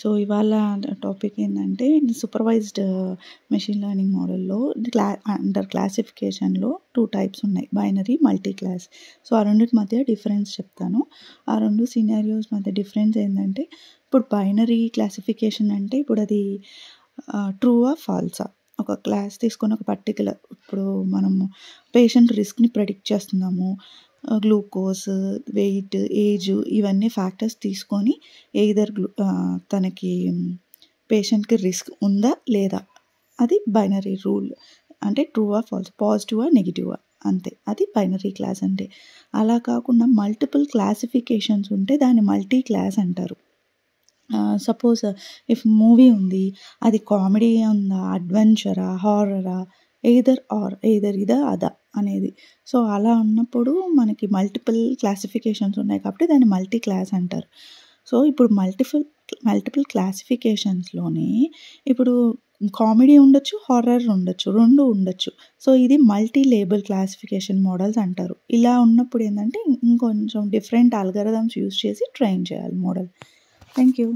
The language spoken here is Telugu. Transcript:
సో, ఇవాళ టాపిక్ ఏందంటే సూపర్వైజ్డ్ మెషిన్ లెర్నింగ్ మోడల్‌లో అండర్ క్లాసిఫికేషన్‌లో 2 టైప్స్ ఉన్నాయి. Binary, multi class. సో, ఆ రెండిటి మధ్య డిఫరెన్స్ చెప్తాను. ఆ 2 సినారియోస్ మధ్య డిఫరెన్స్ ఏందంటే, ఇప్పుడు బైనరీ క్లాసిఫికేషన్ అంటే ఇప్పుడది ట్రూవా? ఫాల్సా? ఒక క్లాస్ తీసుకొని ఒక పర్టిక్యులర్ ఇప్పుడు మనము పేషెంట్ రిస్క్‌ని ప్రెడిక్ట్ చేస్తున్నాము. గ్లూకోజ్, వెయిట్, ఏజ్ ఇవన్నీ ఫ్యాక్టర్స్ తీసుకొని ఎయిదర్ తనకి పేషెంట్‌కి రిస్క్ ఉందా? లేదా? అది బైనరీ రూల్. అంటే ట్రూవా? ఫాల్స్, పాజిటివా? నెగెటివా? అంతే. అది బైనరీ క్లాస్ అంటే. అలా కాకుండా మల్టిపుల్ క్లాసిఫికేషన్స్ ఉంటే దాన్ని మల్టీ క్లాస్ అంటారు. సపోజ్ ఇఫ్ మూవీ ఉంది. అది కామెడీ ఉందా? అడ్వెంచరా? హారరా? ఎయిదర్ ఇదా? అదా? అనేది. సో, అలా ఉన్నప్పుడు మనకి మల్టిపుల్ క్లాసిఫికేషన్స్ ఉన్నాయి కాబట్టి దాన్ని మల్టీ క్లాస్ అంటారు. సో, ఇప్పుడు మల్టిపుల్ క్లాసిఫికేషన్స్‌లోనే ఇప్పుడు కామెడీ ఉండొచ్చు, హారర్ ఉండొచ్చు. 2 ఉండొచ్చు. సో, ఇది మల్టీ లేబుల్ క్లాసిఫికేషన్ మోడల్స్ అంటారు. ఇలా ఉన్నప్పుడు ఏందంటే ఇంకొంచెం డిఫరెంట్ అల్గారిథమ్స్ యూజ్ చేసి ట్రైన్ చేయాలి మోడల్. Thank you.